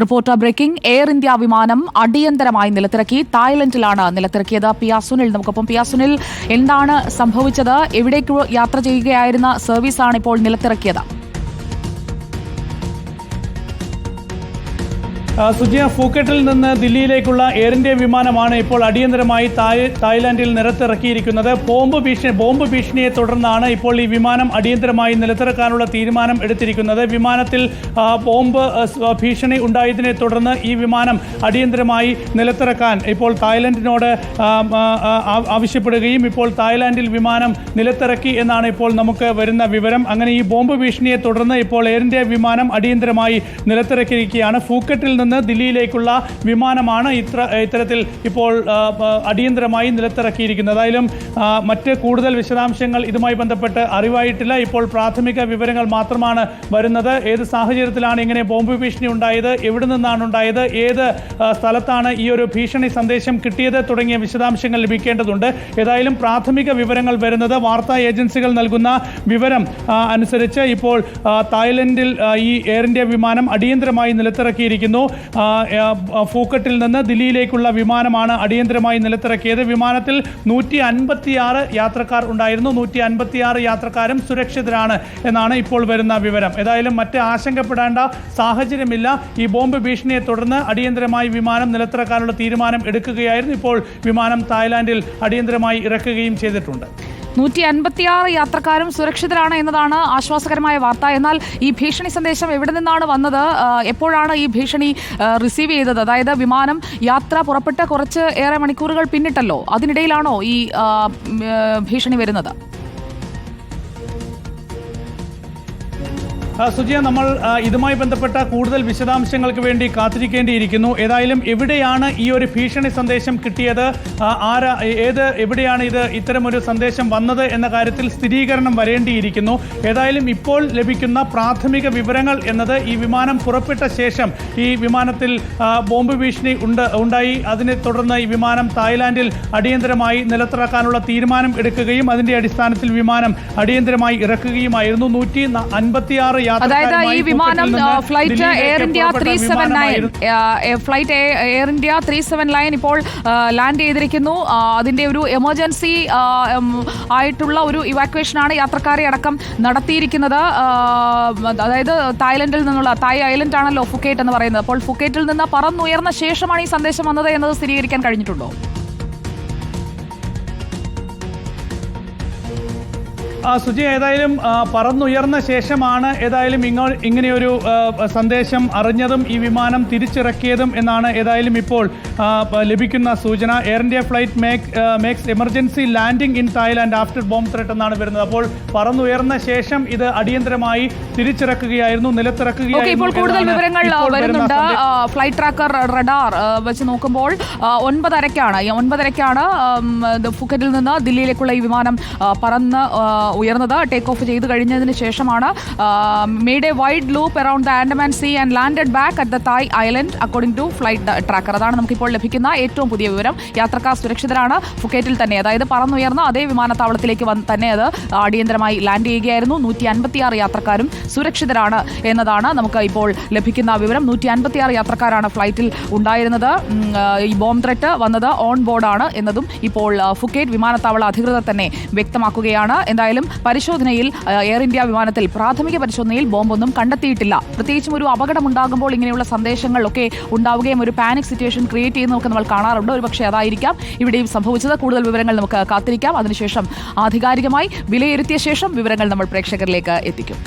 Reporter breaking. Air India വിമാനം അടിയന്തരമായി നിലത്തിറക്കി. തായ്ലൻഡിലാണ് നിലത്തിറക്കിയത്. പിയ സുനിൽ നമുക്കൊപ്പം. പിയ സുനിൽ, എന്താണ് സംഭവിച്ചത്? എവിടേക്ക് യാത്ര ചെയ്യുകയായിരുന്ന സർവീസാണ് ഇപ്പോൾ നിലത്തിറക്കിയത്? സുജിയ, ഫൂക്കറ്റിൽ നിന്ന് ദില്ലിയിലേക്കുള്ള എയർ ഇന്ത്യ വിമാനമാണ് ഇപ്പോൾ അടിയന്തരമായി തായ്ലാൻഡിൽ നിലത്തിറക്കിയിരിക്കുന്നത്. ബോംബ് ഭീഷണിയെ തുടർന്നാണ് ഇപ്പോൾ ഈ വിമാനം അടിയന്തരമായി നിലത്തിറക്കാനുള്ള തീരുമാനം എടുത്തിരിക്കുന്നത്. വിമാനത്തിൽ ബോംബ് ഭീഷണി ഉണ്ടായതിനെ തുടർന്ന് ഈ വിമാനം അടിയന്തരമായി നിലത്തിറക്കാൻ ഇപ്പോൾ തായ്ലൻഡിനോട് ആവശ്യപ്പെടുകയും ഇപ്പോൾ തായ്ലാൻഡിൽ വിമാനം നിലത്തിറക്കി എന്നാണ് ഇപ്പോൾ നമുക്ക് വരുന്ന വിവരം. അങ്ങനെ ഈ ബോംബ് ഭീഷണിയെ തുടർന്ന് ഇപ്പോൾ എയർ ഇന്ത്യ വിമാനം അടിയന്തരമായി നിലത്തിറക്കിയിരിക്കുകയാണ്. ഫൂക്കറ്റിൽ നിന്ന് ദില്ലിയിലേക്കുള്ള വിമാനമാണ് ഇത്തരത്തിൽ ഇപ്പോൾ അടിയന്തരമായി നിലത്തിറക്കിയിരിക്കുന്നത്. ഏതായാലും മറ്റ് കൂടുതൽ വിശദാംശങ്ങൾ ഇതുമായി ബന്ധപ്പെട്ട് അറിവായിട്ടില്ല. ഇപ്പോൾ പ്രാഥമിക വിവരങ്ങൾ മാത്രമാണ് വരുന്നത്. ഏത് സാഹചര്യത്തിലാണ് ഇങ്ങനെ ബോംബ് ഭീഷണി ഉണ്ടായത്, എവിടെ നിന്നാണ് ഉണ്ടായത്, ഏത് സ്ഥലത്താണ് ഈ ഒരു ഭീഷണി സന്ദേശം കിട്ടിയത് തുടങ്ങിയ വിശദാംശങ്ങൾ ലഭിക്കേണ്ടതുണ്ട്. ഏതായാലും പ്രാഥമിക വിവരങ്ങൾ വരുന്നത് വാർത്താ ഏജൻസികൾ നൽകുന്ന വിവരം അനുസരിച്ച് ഇപ്പോൾ തായ്ലൻഡിൽ ഈ എയർ ഇന്ത്യ വിമാനം അടിയന്തരമായി നിലത്തിറക്കിയിരിക്കുന്നു. ഫൂക്കറ്റിൽ നിന്ന് ദില്ലിയിലേക്കുള്ള വിമാനമാണ് അടിയന്തരമായി നിലത്തിറക്കിയത്. വിമാനത്തിൽ 156 യാത്രക്കാർ ഉണ്ടായിരുന്നു. 156 യാത്രക്കാരും സുരക്ഷിതരാണ് എന്നാണ് ഇപ്പോൾ വരുന്ന വിവരം. ഏതായാലും മറ്റ് ആശങ്കപ്പെടേണ്ട സാഹചര്യമില്ല. ഈ ബോംബ് ഭീഷണിയെ തുടർന്ന് അടിയന്തരമായി വിമാനം നിലത്തിറക്കാനുള്ള തീരുമാനം എടുക്കുകയായിരുന്നു. ഇപ്പോൾ വിമാനം തായ്ലാൻഡിൽ അടിയന്തരമായി ഇറക്കുകയും ചെയ്തിട്ടുണ്ട്. 156 യാത്രക്കാരും സുരക്ഷിതരാണ് എന്നതാണ് ആശ്വാസകരമായ വാർത്ത. എന്നാൽ ഈ ഭീഷണി സന്ദേശം എവിടെ നിന്നാണ് വന്നത്? എപ്പോഴാണ് ഈ ഭീഷണി റിസീവ് ചെയ്തത്? അതായത് വിമാനം യാത്ര പുറപ്പെട്ട് കുറച്ച് ഏറെ മണിക്കൂറുകൾ പിന്നിട്ടല്ലോ, അതിനിടയിലാണോ ഈ ഭീഷണി വരുന്നത്? സുജിയ, നമ്മൾ ഇതുമായി ബന്ധപ്പെട്ട കൂടുതൽ വിശദാംശങ്ങൾക്ക് വേണ്ടി കാത്തിരിക്കേണ്ടിയിരിക്കുന്നു. ഏതായാലും എവിടെയാണ് ഈ ഒരു ഭീഷണി സന്ദേശം കിട്ടിയത്, എവിടെയാണ് ഇത്തരമൊരു സന്ദേശം വന്നത് എന്ന കാര്യത്തിൽ സ്ഥിരീകരണം വരേണ്ടിയിരിക്കുന്നു. ഏതായാലും ഇപ്പോൾ ലഭിക്കുന്ന പ്രാഥമിക വിവരങ്ങൾ എന്നത് ഈ വിമാനം പുറപ്പെട്ട ശേഷം ഈ വിമാനത്തിൽ ബോംബ് ഭീഷണി ഉണ്ടായി. അതിനെ തുടർന്ന് ഈ വിമാനം തായ്ലാൻഡിൽ അടിയന്തരമായി നിലത്തിറക്കാനുള്ള തീരുമാനം എടുക്കുകയും അതിന്റെ അടിസ്ഥാനത്തിൽ വിമാനം അടിയന്തരമായി ഇറക്കുകയുമായിരുന്നു. 156 അതായത് ഈ വിമാനം ഫ്ലൈറ്റ് എയർ ഇന്ത്യ 379 ഇപ്പോൾ ലാൻഡ് ചെയ്തിരിക്കുന്നു. അതിന്റെ ഒരു എമർജൻസി ആയിട്ടുള്ള ഒരു ഇവാക്വേഷനാണ് യാത്രക്കാരെ അടക്കം നടത്തിയിരിക്കുന്നത്. അതായത് തായ്ലൻഡിൽ നിന്നുള്ള തായ് ഐലൻഡ് ആണല്ലോ ഫുക്കേറ്റ് എന്ന് പറയുന്നത്. അപ്പോൾ ഫുക്കേറ്റിൽ നിന്ന് പറന്നുയർന്ന ശേഷമാണ് ഈ സന്ദേശം വന്നത് എന്നത് സ്ഥിരീകരിക്കാൻ കഴിഞ്ഞിട്ടുണ്ടോ? സുജി, ഏതായാലും പറന്നുയർന്ന ശേഷമാണ് ഏതായാലും ഇങ്ങനെയൊരു സന്ദേശം അറിഞ്ഞതും ഈ വിമാനം തിരിച്ചിറക്കിയതും എന്നാണ് ഏതായാലും ഇപ്പോൾ ലഭിക്കുന്ന സൂചന. Air India flight makes emergency landing in Thailand after bomb threat എന്നാണ് വരുന്നത്. അപ്പോൾ പറന്നുയർന്ന ശേഷം ഇത് അടിയന്തരമായി തിരിച്ചിറക്കുകയായിരുന്നു, നിലത്തിറക്കുകയായിരുന്നു. ഇപ്പോൾ കൂടുതൽ വിവരങ്ങൾ വരുന്നുണ്ട്. ഫ്ലൈറ്റ് ട്രാക്കർ റഡാർ വെച്ച് നോക്കുമ്പോൾ 9:30ക്കാണ് ഫുക്കറ്റിൽ നിന്ന് ദില്ലിയിലേക്കുള്ള ഈ വിമാനം പറന്ന് ഉയർന്നത്. ടേക്ക് ഓഫ് ചെയ്ത് കഴിഞ്ഞതിന് ശേഷമാണ് made a wide loop around the Andaman sea and landed back at the Thai island according to flight tracker. അതാണ് നമുക്കിപ്പോൾ ലഭിക്കുന്ന ഏറ്റവും പുതിയ വിവരം. യാത്രക്കാർ സുരക്ഷിതരാണ്. ഫുക്കേറ്റിൽ തന്നെ, അതായത് പറന്നുയർന്ന അതേ വിമാനത്താവളത്തിലേക്ക് തന്നെ അത് അടിയന്തരമായി ലാൻഡ് ചെയ്യുകയായിരുന്നു. 156 യാത്രക്കാരും സുരക്ഷിതരാണ് എന്നതാണ് നമുക്ക് ഇപ്പോൾ ലഭിക്കുന്ന വിവരം. 156 യാത്രക്കാരാണ് ഫ്ലൈറ്റിൽ ഉണ്ടായിരുന്നത്. ഈ ബോംബ് ത്രെറ്റ് വന്നത് ഓൺ ബോർഡാണ് എന്നതും ഇപ്പോൾ ഫുക്കേറ്റ് വിമാനത്താവള അധികൃതർ തന്നെ വ്യക്തമാക്കുകയാണ്. എന്തായാലും പരിശോധനയിൽ എയർ ഇന്ത്യ വിമാനത്തിൽ പ്രാഥമിക പരിശോധനയിൽ ബോംബൊന്നും കണ്ടെത്തിയിട്ടില്ല. പ്രത്യേകിച്ചും ഒരു അപകടമുണ്ടാകുമ്പോൾ ഇങ്ങനെയുള്ള സന്ദേശങ്ങളൊക്കെ ഉണ്ടാവുകയും ഒരു പാനിക് സിറ്റുവേഷൻ ക്രിയേറ്റ് ചെയ്യുന്നതൊക്കെ നമ്മൾ കാണാറുണ്ട്. ഒരു പക്ഷേ അതായിരിക്കാം ഇവിടെയും സംഭവിച്ചത്. കൂടുതൽ വിവരങ്ങൾ നമുക്ക് കാത്തിരിക്കാം. അതിനുശേഷം ആധികാരികമായി വിലയിരുത്തിയ ശേഷം വിവരങ്ങൾ നമ്മൾ പ്രേക്ഷകരിലേക്ക് എത്തിക്കും.